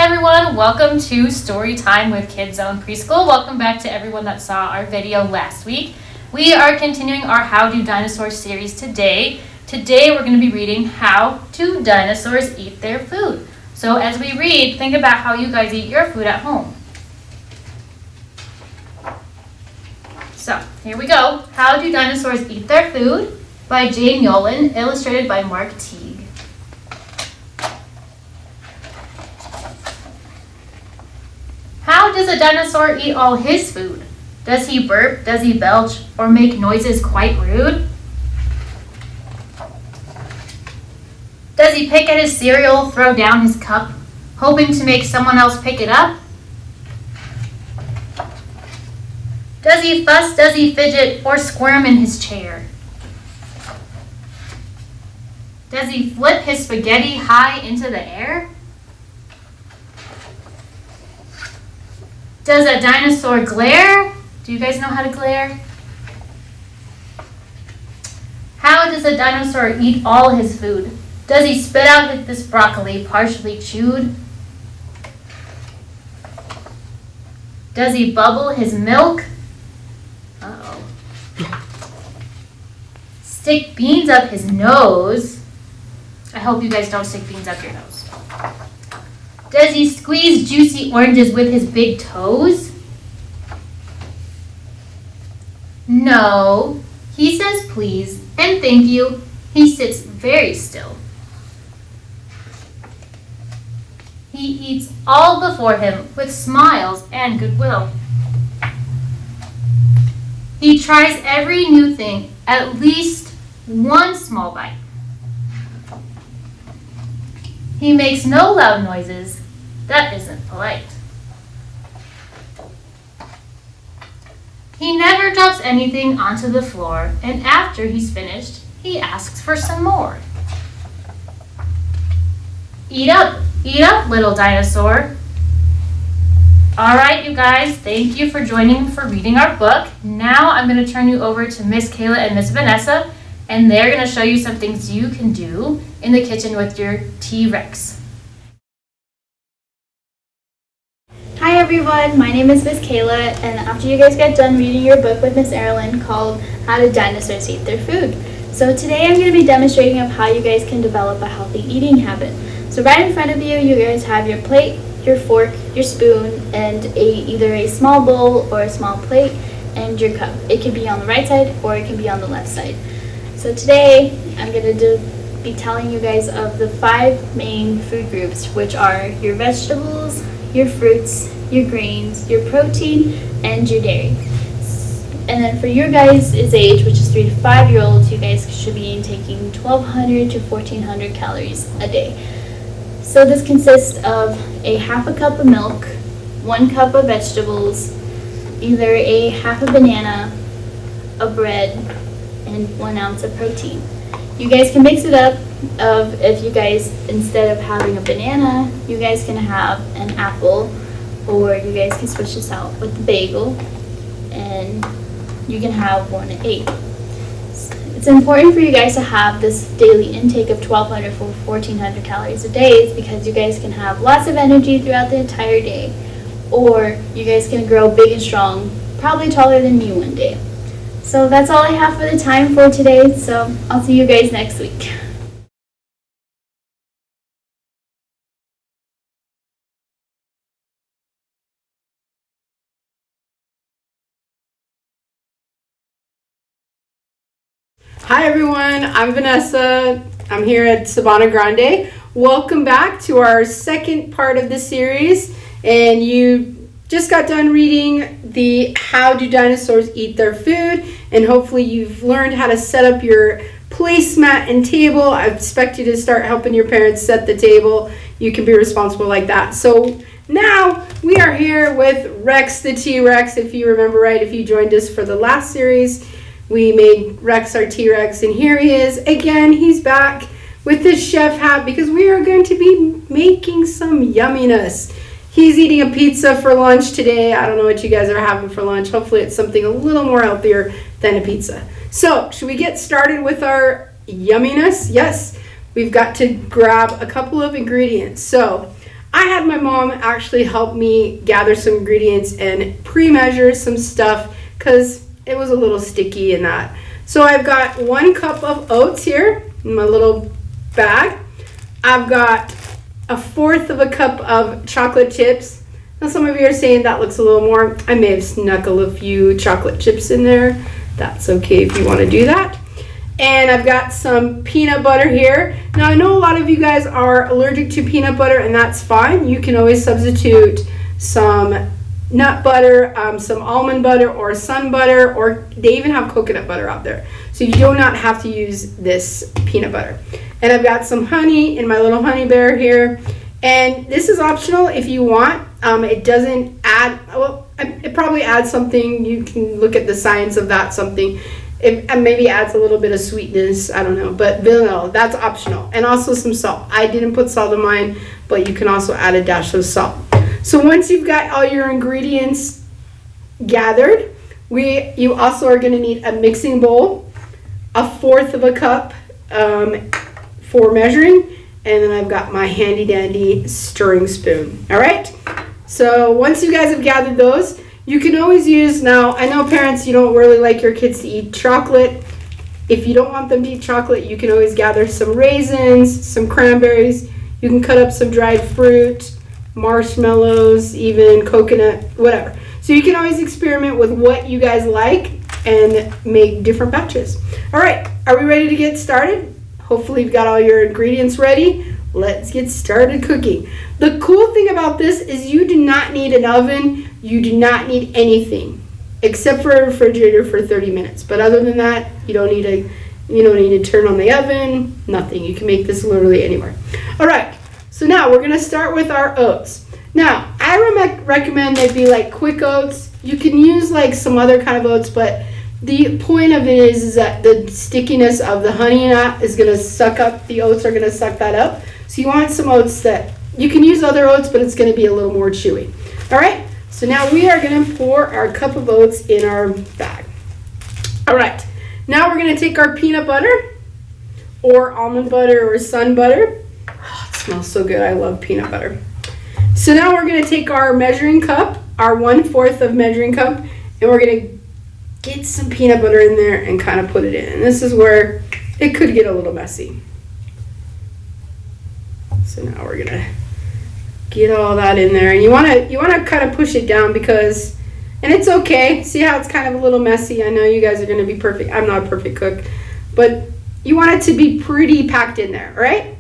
everyone, welcome to Storytime with Kidszone Preschool. Welcome back to everyone that saw our video last week. We are continuing our How Do Dinosaurs series today. Today we're going to be reading How Do Dinosaurs Eat Their Food. So as we read, think about how you guys eat your food at home. So here we go. How Do Dinosaurs Eat Their Food by Jane Yolen, illustrated by Mark Teague. How does a dinosaur eat all his food? Does he burp, does he belch, or make noises quite rude? Does he pick at his cereal, throw down his cup, hoping to make someone else pick it up? Does he fuss, does he fidget, or squirm in his chair? Does he flip his spaghetti high into the air? Does a dinosaur glare? Do you guys know how to glare? How does a dinosaur eat all his food? Does he spit out this broccoli partially chewed? Does he bubble his milk? Uh-oh. Stick beans up his nose? I hope you guys don't stick beans up your nose. Does he squeeze juicy oranges with his big toes? No. He says please and thank you. He sits very still. He eats all before him with smiles and goodwill. He tries every new thing, at least one small bite. He makes no loud noises. That isn't polite. He never drops anything onto the floor, and after he's finished, he asks for some more. Eat up, little dinosaur. All right, you guys, thank you for joining for reading our book. Now I'm going to turn you over to Miss Kayla and Miss Vanessa, and they're going to show you some things you can do in the kitchen with your T-Rex. Hi everyone, my name is Miss Kayla, and after you guys get done reading your book with Miss Erilyn called How Do Dinosaurs Eat Their Food. So today I'm going to be demonstrating of how you guys can develop a healthy eating habit. So right in front of you, you guys have your plate, your fork, your spoon, and either a small bowl or a small plate, and your cup. It can be on the right side or it can be on the left side. So today I'm going to be telling you guys of the 5 main food groups, which are your vegetables, your fruits, your grains, your protein, and your dairy. And then for your guys' age, which is 3 to 5 year olds, you guys should be taking 1,200 to 1,400 calories a day. So this consists of a half a cup of milk, 1 cup of vegetables, either a half a banana, a bread, and 1 ounce of protein. You guys can mix it up if you guys, instead of having a banana, you guys can have an apple, or you guys can switch this out with the bagel, and you can have 1 egg. It's important for you guys to have this daily intake of 1,200 to 1,400 calories a day because you guys can have lots of energy throughout the entire day, or you guys can grow big and strong, probably taller than me one day. So that's all I have for the time for today, so I'll see you guys next week. Hi everyone, I'm Vanessa. I'm here at Sabana Grande. Welcome back to our second part of the series, and you just got done reading the How Do Dinosaurs Eat Their Food, and hopefully you've learned how to set up your placemat and table. I expect you to start helping your parents set the table. You can be responsible like that. So now we are here with Rex the T-Rex. If you remember right, if you joined us for the last series, we made Rex our T-Rex, and here he is again. He's back with his chef hat because we are going to be making some yumminess. He's eating a pizza for lunch today. I don't know what you guys are having for lunch. Hopefully it's something a little more healthier than a pizza. So, should we get started with our yumminess? Yes, we've got to grab a couple of ingredients. So, I had my mom actually help me gather some ingredients and pre-measure some stuff because it was a little sticky in that. So I've got 1 cup of oats here in my little bag. I've got 1/4 of a cup of chocolate chips. Now some of you are saying that looks a little more. I may have snuck a few chocolate chips in there. That's okay if you want to do that. And I've got some peanut butter here. Now I know a lot of you guys are allergic to peanut butter, and that's fine. You can always substitute some nut butter, some almond butter or sun butter, or they even have coconut butter out there. So you do not have to use this peanut butter. And I've got some honey in my little honey bear here. And this is optional if you want. It doesn't add, well, it probably adds something. You can look at the science of that, something. It maybe adds a little bit of sweetness, I don't know, but vanilla, that's optional. And also some salt. I didn't put salt in mine, but you can also add a dash of salt. So once you've got all your ingredients gathered, you also are going to need a mixing bowl, 1/4 of a cup for measuring, and then I've got my handy dandy stirring spoon. All right? So once you guys have gathered those, you can always use, now I know parents, you don't really like your kids to eat chocolate. If you don't want them to eat chocolate, you can always gather some raisins, some cranberries. You can cut up some dried fruit, marshmallows, even coconut, whatever. So you can always experiment with what you guys like and make different batches. All right, are we ready to get started? Hopefully you've got all your ingredients ready. Let's get started cooking. The cool thing about this is you do not need an oven. You do not need anything except for a refrigerator for 30 minutes. But other than that, you don't need to turn on the oven, nothing. You can make this literally anywhere. All right, so now we're gonna start with our oats. Now, I recommend they be like quick oats. You can use like some other kind of oats, but the point of it is that the stickiness of the honey in that is gonna suck up, the oats are gonna suck that up. So you want some oats that, you can use other oats, but it's gonna be a little more chewy. All right, so now we are gonna pour our cup of oats in our bag. All right, now we're gonna take our peanut butter or almond butter or sun butter. Oh, it smells so good, I love peanut butter. So now we're gonna take our measuring cup, our 1/4 of measuring cup, and we're gonna get some peanut butter in there and kind of put it in. And this is where it could get a little messy. So now we're gonna get all that in there, and you wanna kind of push it down because, and it's okay. See how it's kind of a little messy? I know you guys are gonna be perfect. I'm not a perfect cook, but you want it to be pretty packed in there, all right?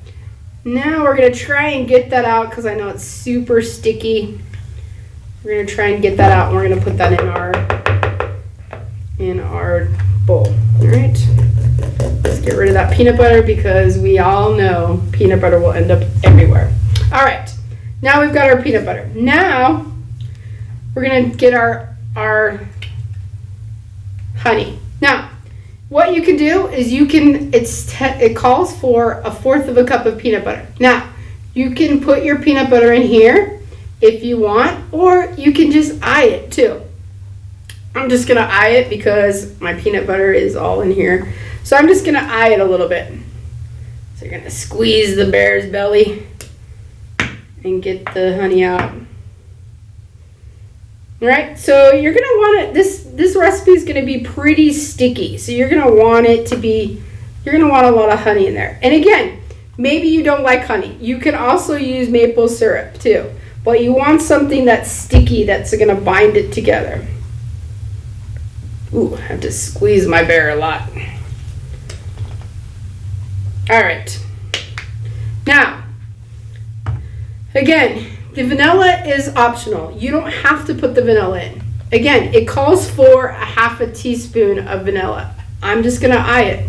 Now we're gonna try and get that out because I know it's super sticky. We're gonna try and get that out, and we're gonna put that in our bowl. All right. Let's get rid of that peanut butter because we all know peanut butter will end up everywhere. All right. Now we've got our peanut butter. Now we're gonna get our honey. Now, what you can do is it calls for 1/4 of a cup of peanut butter. Now, you can put your peanut butter in here if you want, or you can just eye it too. I'm just gonna eye it because my peanut butter is all in here. So I'm just gonna eye it a little bit. So you're gonna squeeze the bear's belly and get the honey out. All right, so you're gonna want it, this recipe is gonna be pretty sticky. So you're gonna want a lot of honey in there. And again, maybe you don't like honey. You can also use maple syrup too. But you want something that's sticky that's gonna bind it together. Ooh, I have to squeeze my bear a lot. All right. Now, again, the vanilla is optional. You don't have to put the vanilla in. Again, it calls for 1/2 teaspoon of vanilla. I'm just gonna eye it.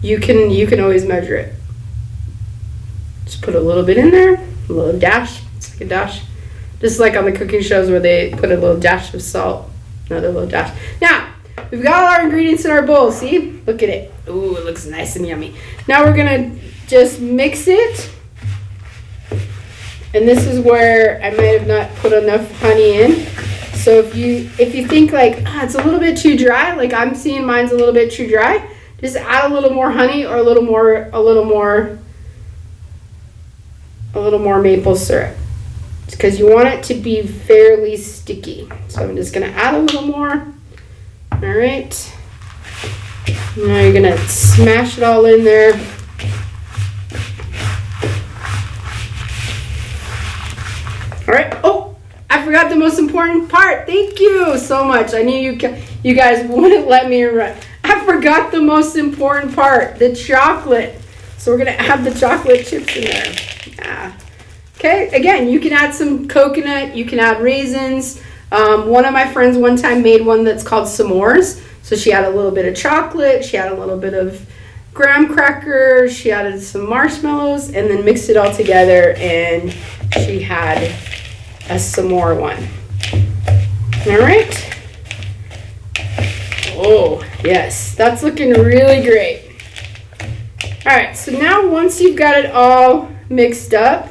You can always measure it. Just put a little bit in there, a little dash. It's like a dash. Just like on the cooking shows where they put a little dash of salt, another little dash. Now, we've got all our ingredients in our bowl, see? Look at it. Ooh, it looks nice and yummy. Now we're gonna just mix it. And this is where I might have not put enough honey in. So if you think like, it's a little bit too dry, like I'm seeing mine's a little bit too dry, just add a little more honey or a little more maple syrup. because you want it to be fairly sticky. So I'm just going to add a little more. All right. Now you're going to smash it all in there. All right. Oh, I forgot the most important part. Thank you so much. I knew you guys wouldn't let me run. I forgot the most important part, the chocolate. So we're going to add the chocolate chips in there. Yeah. Okay, again, you can add some coconut, you can add raisins. One of my friends one time made one that's called s'mores. So she had a little bit of chocolate, she had a little bit of graham crackers, she added some marshmallows, and then mixed it all together, and she had a s'more one. All right. Oh, yes, that's looking really great. All right, so now once you've got it all mixed up,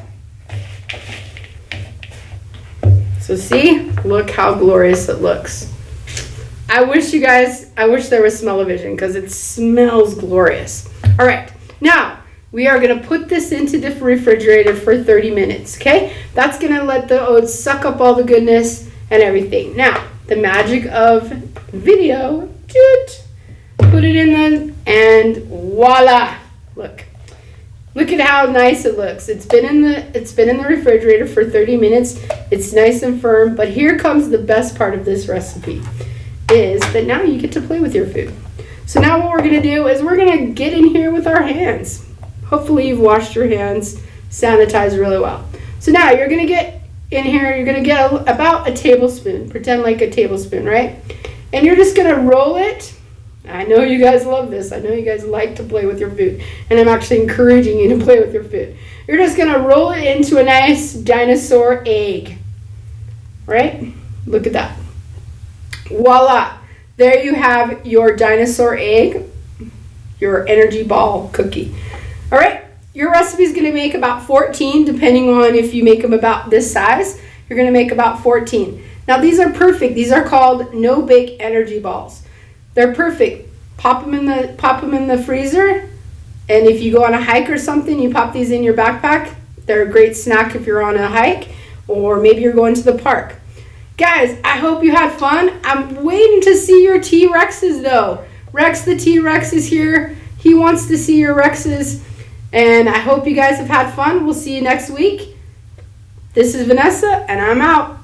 so see, look how glorious it looks. I wish there was smell-o-vision because it smells glorious. All right, now we are gonna put this into the refrigerator for 30 minutes, okay? That's gonna let the oats suck up all the goodness and everything. Now, the magic of video, put it in and voila, look. Look at how nice it looks. It's been in the refrigerator for 30 minutes. It's nice and firm, but here comes the best part of this recipe, is that now you get to play with your food. So now what we're gonna do is we're gonna get in here with our hands. Hopefully you've washed your hands, sanitized really well. So now you're gonna get in here, you're gonna get about a tablespoon, pretend like a tablespoon, right? And you're just gonna roll it. I know you guys love this. I know you guys like to play with your food. And I'm actually encouraging you to play with your food. You're just going to roll it into a nice dinosaur egg. Right? Look at that. Voila. There you have your dinosaur egg, your energy ball cookie. All right? Your recipe is going to make about 14, depending on if you make them about this size. You're going to make about 14. Now, these are perfect. These are called no-bake energy balls. They're perfect. Pop them in the freezer, and if you go on a hike or something, you pop these in your backpack. They're a great snack if you're on a hike, or maybe you're going to the park. Guys, I hope you had fun. I'm waiting to see your T-Rexes though. Rex the T-Rex is here. He wants to see your Rexes, and I hope you guys have had fun. We'll see you next week. This is Vanessa, and I'm out.